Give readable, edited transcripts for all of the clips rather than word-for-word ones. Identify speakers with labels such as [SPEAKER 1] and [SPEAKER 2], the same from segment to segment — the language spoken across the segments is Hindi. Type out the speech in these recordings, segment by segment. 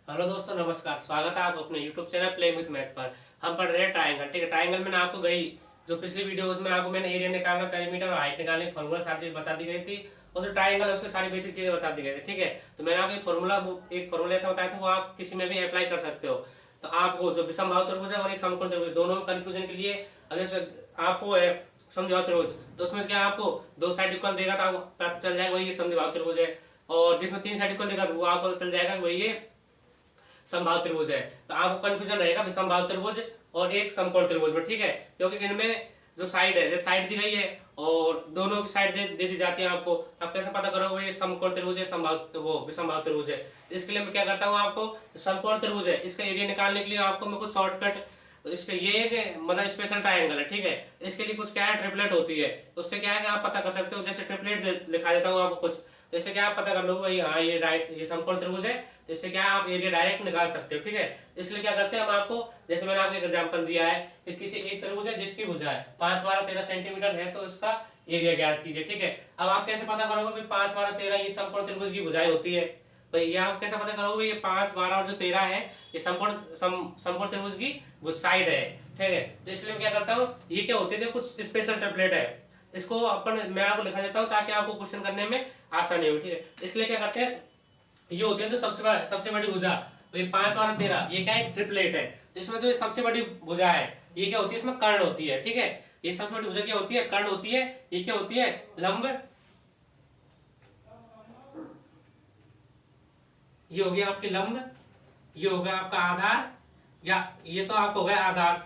[SPEAKER 1] हेलो दोस्तों, नमस्कार। स्वागत है आप अपने YouTube channel playing with math पर। हम पढ़ रहे हैं ट्रायंगल। ठीक है, ट्रायंगल में आपको गई जो पिछली वीडियोस में आपको मैंने एरिया निकालना, पेरीमीटर और हाइट निकालने, फॉर्मूला सारी चीज बता दी गई थी, और जो ट्रायंगल है उसकी सारी बेसिक चीजें बता दी गई थी। ठीक है, तो मैंने आपको एक फॉर्मूला ऐसा बताया था, वो आप किसी में भी अप्लाई कर सकते हो। तो आपको जो विषमबाहु त्रिभुज है और एक समकोण त्रिभुज, दोनों में कंफ्यूजन के लिए अगर आपको है समद्विबाहु त्रिभुज, तो उसमें क्या आपको दो साइड इक्वल देगा तो आपको पता चल जाएगा वही समद्विबाहु त्रिभुज है, और जिसमें तीन साइड इक्वल देगा तो वो आपको पता चल जाएगा वही ये समबाहु त्रिभुज है। तो आपको कंफ्यूजन रहेगा विषमबाहु त्रिभुज और एक समकोण त्रिभुज में। ठीक है, क्योंकि इनमें जो साइड है, जैसे साइड दी गई है और दोनों की साइड दे दी जाती है आपको, तो आप कैसे पता करोगे ये समकोण त्रिभुज है समबाहु वो विषमबाहु त्रिभुज है। तो इसके लिए मैं क्या करता हूँ, आपको समकोण त्रिभुज है इसका एरिया निकालने के लिए आपको मैं कुछ शॉर्टकट, इसके ये एक मतलब स्पेशल ट्रायंगल है। ठीक है, इसके लिए कुछ क्या है, ट्रिपलेट होती है, तो उससे क्या है कि आप पता कर सकते हो। जैसे ट्रिपलेट लिखा देता हूँ आपको कुछ, जैसे क्या आप पता कर लो भाई, हाँ ये राइट ये समकोण त्रिभुज है, तो इससे क्या आप एरिया डायरेक्ट निकाल सकते हो। ठीक है, इसलिए क्या करते हैं हम आपको, जैसे मैंने आपको एक एग्जांपल दिया है कि किसी एक त्रिभुज है जिसकी भुजा है 5 12 13 सेंटीमीटर है, तो इसका एरिया ज्ञात कीजिए। ठीक है, अब आप कैसे पता करोगे कि 5 12 13 ये समकोण त्रिभुज की भुजाएं होती है, तो ये आप कैसे पता करोगे, ये 5 12 और जो 13 है ये समकोण त्रिभुज की साइड है। ठीक है, तो इसलिए मैं क्या करता हूँ, ये क्या होते थे कुछ स्पेशल टेम्पलेट है, इसको अपन मैं आपको लिखा देता हूँ ताकि आपको क्वेश्चन करने में आसानी हो। ठीक है, इसलिए क्या करते हैं, ये होती है जो सबसे बड़ी भुजा, तो ये 5 12 13 ये क्या है, ट्रिपलेट है। तो इसमें जो सबसे बड़ी भुजा है ये क्या होती है, इसमें कर्ण होती है। ठीक है, ये सबसे बड़ी भुजा क्या होती है, कर्ण होती है। ये क्या होती है, लंब। ये हो गया आपकी लंब, ये हो गया आपका आधार, या ये तो आपको हो गया आधार,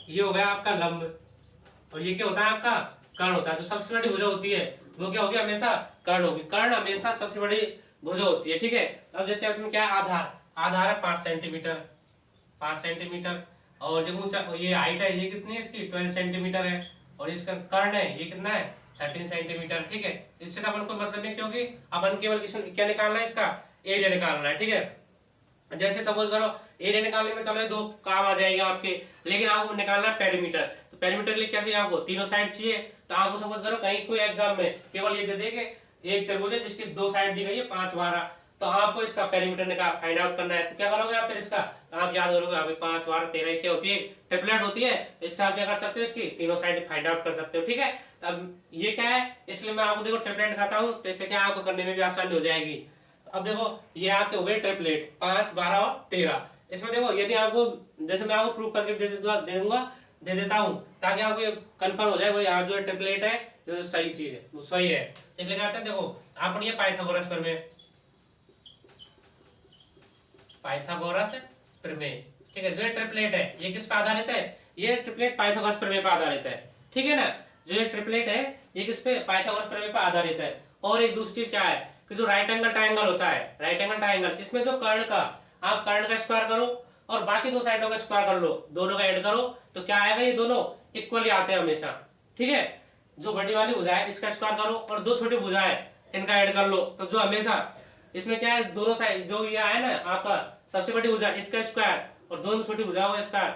[SPEAKER 1] ये हो गया आपका लंब, और ये क्या होता है आपका कर्ण होता है। जो सबसे बड़ी भुजा होती है वो क्या होगी, हमेशा कर्ण होगी। कर्ण हमेशा सबसे बड़ी भुजा होती है। ठीक है, अब जैसे इसमें क्या है, आधार, आधार है 5 सेंटीमीटर, 5 सेंटीमीटर, और जो ऊंचा ये हाइट है ये कितनी है इसकी, 12 सेंटीमीटर है, और इसका कर्ण है ये कितना है, 13 सेंटीमीटर। ठीक है, इससे तो अपन को मतलब नहीं, क्योंकि अपन केवल क्या निकालना है, इसका एरिया निकालना है। ठीक है, जैसे सपोज करो एरिया निकालने में चलो दो काम आ जाएगा आपके, लेकिन आपको निकालना है पेरीमीटर। तो पेरीमीटर के लिए क्या चाहिए आपको, तीनों साइड चाहिए। तो आपको सपोज करो कहीं कोई एग्जाम में केवल ये दे दे के एक त्रिभुज है जिसकी दो साइड दी गई है 5 12, तो आपको इसका पेरीमीटर निकाल फाइंड आउट करना है। तो क्या करोगे आप फिर इसका, तो आप याद करोगे अभी 5 12 13 क्या होती है, ट्रिपलेट होती है। तो इससे आप क्या कर सकते हो, इसकी तीनों साइड फाइंड आउट कर सकते हो। ठीक है, तो अब ये क्या है, इसलिए मैं आपको देखो ट्रिपलेट दिखाता हूँ, तो इससे क्या आपको करने में भी आसानी हो जाएगी। अब देखो ये आपके हो गए ट्रिपलेट 5 12 और 13। इसमें देखो यदि आपको, जैसे मैं आपको प्रूफ करके दे देता हूं ताकि आपको ये कंफर्म हो जाए भाई हाँ जो ट्रिपलेट है जो सही चीज है वो सही है। इसलिए करते हैं, देखो आपने ये पाइथागोरस प्रमेय, पाइथागोरस प्रमेय, ठीक है, जो ये ट्रिपलेट है ये किस पे आधारित है, ये ट्रिपलेट पाइथागोरस प्रमेय पे आधारित है। ठीक है ना, जो ये ट्रिपलेट है ये किस पे, पाइथागोरस प्रमेय पे आधारित है। और एक दूसरी चीज क्या है कि जो राइट एंगल ट्रायंगल होता है, राइट एंगल ट्रायंगल, इसमें जो कर्ण का, आप कर्ण का स्क्वायर करो और बाकी दो साइडों का स्क्वायर कर लो, दोनों का ऐड करो, तो क्या आएगा, ये दोनों इक्वली आते हैं हमेशा। ठीक है, जो बड़ी वाली भुजा है इसका स्क्वायर करो और दो छोटी भुजा है इनका ऐड कर लो, तो जो हमेशा इसमें क्या है, दोनों साइड जो ये है ना आपका सबसे बड़ी भुजा इसका स्क्वायर और दोनों छोटी भुजाओं का स्क्वायर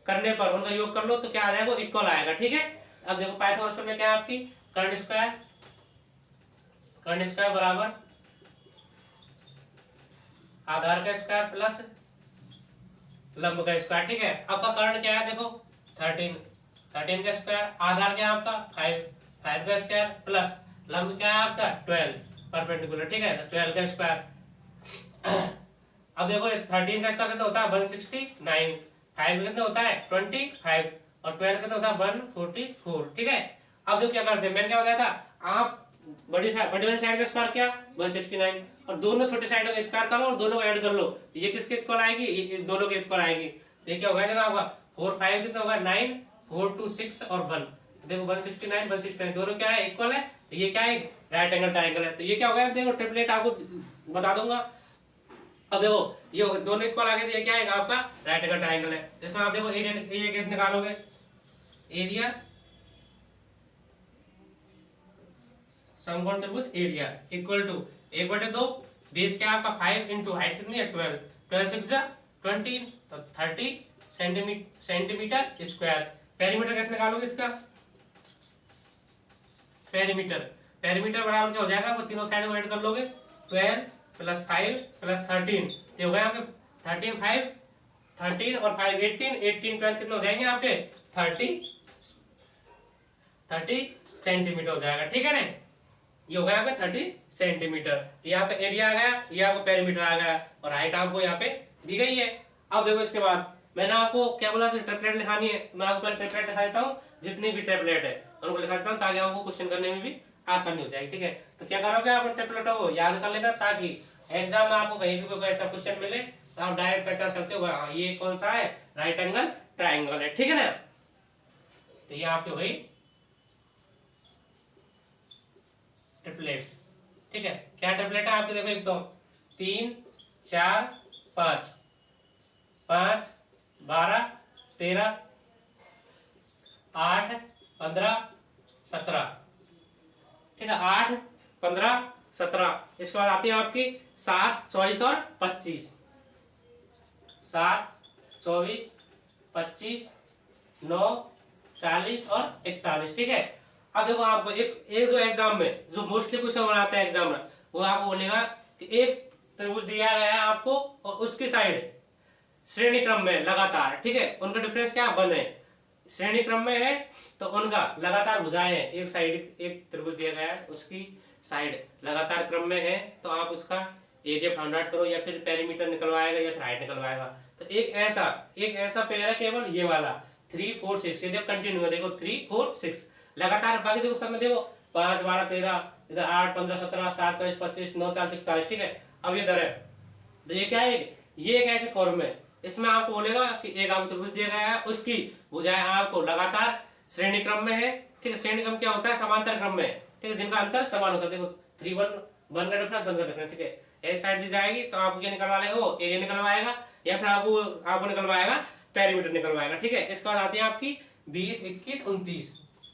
[SPEAKER 1] करने पर उनका योग कर लो, तो क्या आ जाएगा, इक्वल आएगा। ठीक है, अब देखो पाइथागोरस प्रमेय क्या है आपकी, कर्ण स्क्वायर, कर्ण स्क्वायर बराबर आधार का स्क्वायर प्लस लंब का स्क्वायर। ठीक है, आपका कर्ण क्या है, देखो 13, 13 का स्क्वायर, आधार क्या है आपका 5, 5 का स्क्वायर प्लस लंब क्या है आपका 12 परपेंडिकुलर। ठीक है, 12 का स्क्वायर। अब देखो 13 का स्क्वायर कितना होता है 169, 5 कितना होता है 25, और 12 कितना होता है 144। ठीक है, अब देखो क्या करते हैं, मैंने क्या बताया था, आप बड़ी वाली साइड का स्क्वायर किया 169, और दोनों छोटी साइडों का स्क्वायर करो और दोनों को ऐड कर लो, ये किसके इक्वल आएगी, ये दोनों के इक्वल आएगी। तो ये क्या होगा, देखो आपका 4 5 कितना होगा 9, 4 2 6 और 1, देखो 169 169 दोनों क्या है, इक्वल है। तो ये क्या है, राइट एंगल ट्रायंगल है। तो ये क्या होगा, देखो ट्रिपलेट आपको बता दूंगा। अब देखो ये दोनों इक्वल आ गए, तो ये क्या है आपका राइट एंगल ट्रायंगल है। इसमें आप देखो एरिया कैसे निकालोगे, एरिया समकोण त्रिभुज एरिया इक्वल टू 1/2, बेस क्या है आपका 5 इंटू हाइट कितनी है 12, 12 6 20, तो 30 सेंटीमीटर स्क्वायर। पेरीमीटर कैसे निकालोगे इसका, पेरीमीटर, पेरीमीटर बराबर क्या हो जाएगा, आपको तीनों साइड को ऐड कर लोगे 12 प्लस 5 प्लस 13, तो हो गया आपके 13 5 13 और 5 18, 18 12 कितने हो जाएंगे आपके 30 सेंटीमीटर हो जाएगा, ठीक है ना। ये हो गया आपका 30 सेंटीमीटर। तो यहाँ पे एरिया आ गया, ये आपको पेरीमीटर आ गया, और हाइट आपको यहाँ पे दी गई है। अब देखो इसके बाद मैंने आपको क्या बोला था, टेम्पलेट लिखानी है, तो मैं आपको पहले टेम्पलेट लिखा देता हूँ, जितनी भी टेम्पलेट है उनको लिखा देता हूँ, ताकि आपको क्वेश्चन करने में भी आसानी हो जाएगी, ठीक है। तो क्या करोगे आप टेम्पलेटों को याद कर लेना, ताकि एग्जाम में आपको कहीं भी कोई ऐसा क्वेश्चन मिले तो आप डायरेक्ट पहचान सकते हो ये कौन सा है, राइट एंगल ट्राइंगल है, ठीक है ना। तो ये आपकी हो गई ट्रिपलेट्स, ठीक है। क्या ट्रिपलेट है आपके, देखो एक तो 3 4 5 5 12 13 8 15 17, ठीक है, 8 15 17। इसके बाद आती है आपकी 7 24 और 25, 7 24 25 9 40 और 41, ठीक है। अब देखो आपको एक एक जो एग्जाम में जो मोस्टली क्वेश्चन बनाते हैं एग्जाम में, वो आपको बोलेगा कि एक त्रिभुज दिया गया है आपको और उसकी साइड श्रेणी क्रम में लगातार, ठीक है, उनका डिफरेंस क्या बने, श्रेणी क्रम में है तो उनका लगातार भुजाएं हैं, एक साइड एक त्रिभुज दिया गया है उसकी साइड लगातार क्रम में है, तो आप उसका एरिया फाइंड आउट करो, या फिर पेरीमीटर निकलवाएगा या फिर हाइट निकलवाएगा। तो एक ऐसा पेयर है केवल ये वाला 3 4 6, ये देखो कंटिन्यू है, देखो 3 4 6 लगातार, बाकी देखो सब में देखो 5 12 13, इधर 8 15 17 7 24 25 9 40 41, ठीक है। अब ये इधर है, तो ये क्या है, ये एक ऐसे फॉर्म में, इसमें आपको बोलेगा कि एक आपको त्रिभुज दिया गया है, उसकी भुजाएं आपको लगातार श्रेणी क्रम में है, ठीक है। श्रेणी क्रम क्या होता है, समांतर क्रम में, ठीक है, जिनका अंतर समान होता है, देखो 3 1 1 का डिफरेंस 1 का डिफरेंस, ठीक है। एक साइड दी जाएगी तो आपको ये निकलवा लेगा, वो एरिया निकलवाएगा, या फिर आपको निकलवाएगा पेरीमीटर निकलवाएगा, ठीक है। इसके बाद आती है आपकी 20 21 29,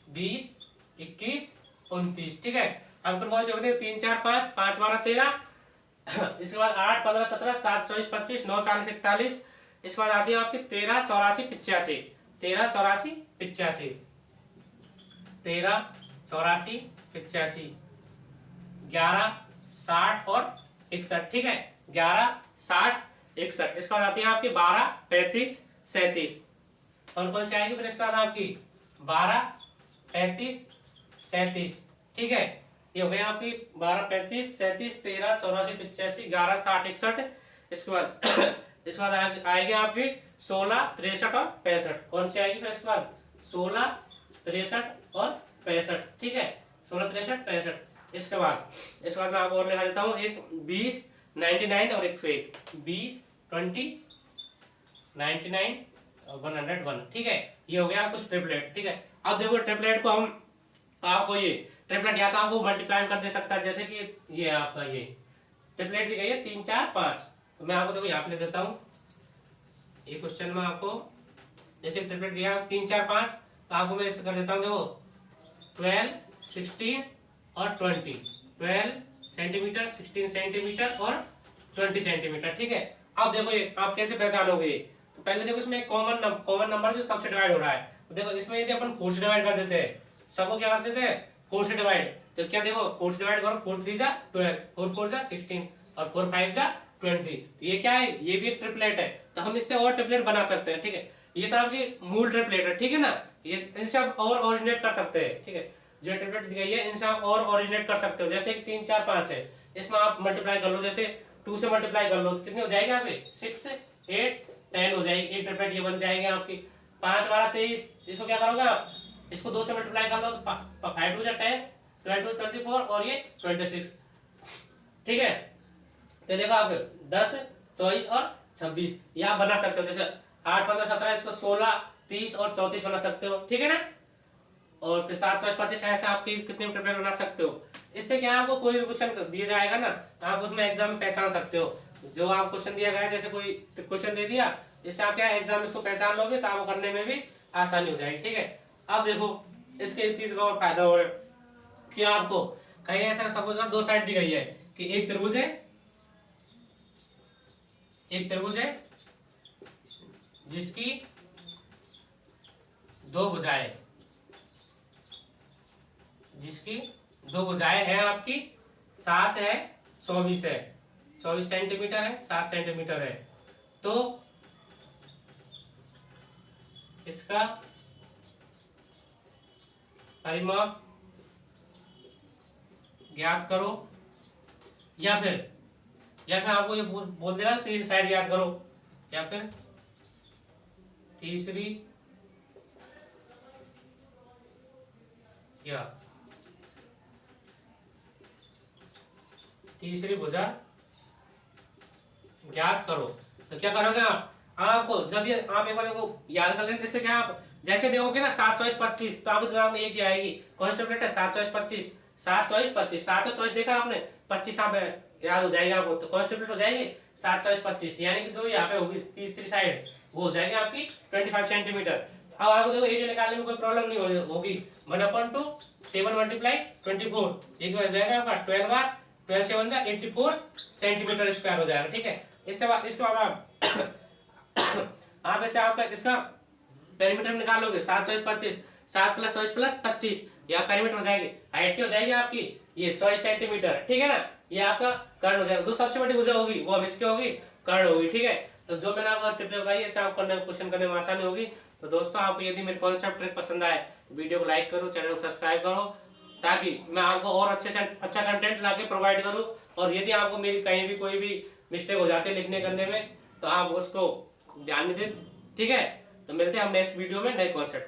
[SPEAKER 1] 20 21 29, ठीक है। अब कौन से होते हैं, 3 4 5 5 12 13, इसके बाद 8 15 17 7 24 25 9 40 41, इसके बाद आती है आपकी 13 84 85, 13 84 85, 13 84 85, 11 60 और 61, ठीक है, 11 60 61। इसके बाद आती है आपकी 12 35 37, और कौन सी आएगी फिर इसके बाद आपकी 12 35 37, ठीक है। ये हो गया आपकी 12 35 37 13 84 85 11 60 61। इसके बाद इसके बाद आएगी आपकी 16 63 और 65, कौन सी आएगी फिर इसके बाद 16 63 और 65, ठीक है, 16 63 65। इसके बाद मैं आपको और लिखा देता हूँ, एक 20 99 और 101, 20 20 99 और 101, ठीक है। ये हो गया कुछ ट्रिपलेट, ठीक है। अब देखो ट्रिपलेट को हम आपको ये ट्रिपलेट या तो आपको मल्टीप्लाई कर दे सकता है, जैसे कि ये आपका ये ट्रिपलेट दी गई है 3 4 5, तो मैं आपको देखो यहाँ पे लिख देता हूँ, ये क्वेश्चन में आपको जैसे ट्रिपलेट दिया 3 4 5, तो आपको मैं इसे कर देता हूँ, देखो 12 16 और 20, 12 सेंटीमीटर 16 सेंटीमीटर और 20 सेंटीमीटर, ठीक है। अब देखो ये आप कैसे पहचानोगे, तो पहले देखो इसमें कॉमन नंबर जो सबसे डिवाइड हो रहा है, तो देखो इसमें यदि अपन 4 से डिवाइड कर देते हैं, सबको क्या कर देते हैं 4 से डिवाइड, तो क्या देखो 4 से डिवाइड करो, 4 3 जा 12, 4 4 जा 16 और 4 5 जा 20, तो ये क्या है, ये भी एक ट्रिपलेट है, तो हम इससे और ट्रिपलेट बना सकते हैं, ठीक है। ये तो आपकी मूल ट्रिपलेट है, ठीक है ना, ये इनसे आप और ओरिजिनेट कर सकते हैं, ठीक है। जो ट्रिपलेट दी गई है इनसे आप और ओरिजिनेट कर सकते हो, जैसे 3 4 5 है, इसमें आप मल्टीप्लाई कर लो, जैसे 2 से मल्टीप्लाई कर लो तो कितनी हो जाएगी आपकी 6 8 10 हो जाएगी, एक ट्रिपलेट ये बन जाएगी आपकी। 5 12 23, इसको क्या करोगे आप, इसको 2 से मल्टीप्लाई कर लो तो 5 2 10 12 2 24 और ये 26, ठीक है। तो देखो आप 10 24 और 26 ये आप बना सकते हो, जैसे 8 15 17, इसको 16 30 और 34 बना सकते हो, ठीक है ना। और फिर 7 24 25 ऐसे आपकी कितने ट्रिपलेट बना सकते हो। इससे क्या है, आपको कोई भी क्वेश्चन दिया जाएगा ना, तो आप उसमें एग्जाम में पहचान सकते हो, जो आप क्वेश्चन दिया गया है, जैसे कोई क्वेश्चन दे दिया, इससे आप क्या एग्जाम इसको पहचान लोगे तो आपको करने में भी आसानी हो जाएगी, ठीक है। अब देखो इसके एक चीज का और फायदा हो रहा है कि आपको कहीं ऐसा सपोज कर 2 साइड दी गई है कि एक त्रिभुज है जिसकी 2 भुजाएं हैं आपकी 7 है 24 है, 24 सेंटीमीटर है, 7 सेंटीमीटर है। तो इसका परिमाप ज्ञात करो, या फिर आपको ये बोल देगा तीसरी साइड ज्ञात करो, या फिर तीसरी या तीसरी भुजा ज्ञात करो। तो क्या करोगे आप, आपको जब ये आप एक बार को याद कर लेंगे, जैसे क्या आप जैसे देखोगे ना 7 24 25, तो आपके दिमाग में एक ही आएगी कॉन्स्टेंट है 7 24 25, 7 24 25, 7 और 24 देखा आपने, 25 आप याद हो जाएगा आपको, तो कॉन्स्टेंट हो जाएगी 7 24 25, यानी कि जो यहाँ पे होगी तीसरी साइड वो हो जाएगी आपकी 25 सेंटीमीटर। अब आपको देखो एरिया निकालने में कोई प्रॉब्लम नहीं होगी, 1/2 7 मल्टीप्लाई 24, एक हो जाएगा आपका 12 बार 12 से 1 84 सेंटीमीटर स्क्वायर हो जाएगा। ठीक है, इसके बाद आप ऐसे आपका इसका पेरीमीटर निकालोगे 7 24 25, 7 + 24 + 25, यह पेरीमीटर हो जाएगी, हाइट की हो जाएगी आपकी ये 24 सेंटीमीटर। ठीक है ना, ये आपका कर्ण हो जाएगा। जो सबसे बड़ी भुजा होगी वो अब इसकी होगी कर्ण होगी। ठीक है, तो जो मैंने आपको टिप बताई ऐसे आप क्वेश्चन करने में आसानी होगी। तो दोस्तों आपको यदि मेरे कॉन्सेप्ट ट्रिक पसंद आए वीडियो को लाइक करो, चैनल को सब्सक्राइब करो, ताकि मैं आपको और अच्छे से अच्छा कंटेंट लाके प्रोवाइड करूं। और यदि आपको मेरी कहीं भी कोई भी मिस्टेक हो जाती है लिखने करने में, तो आप उसको ध्यान नहीं दें। ठीक है, तो मिलते हैं हम नेक्स्ट वीडियो में नए कॉन्सेप्ट।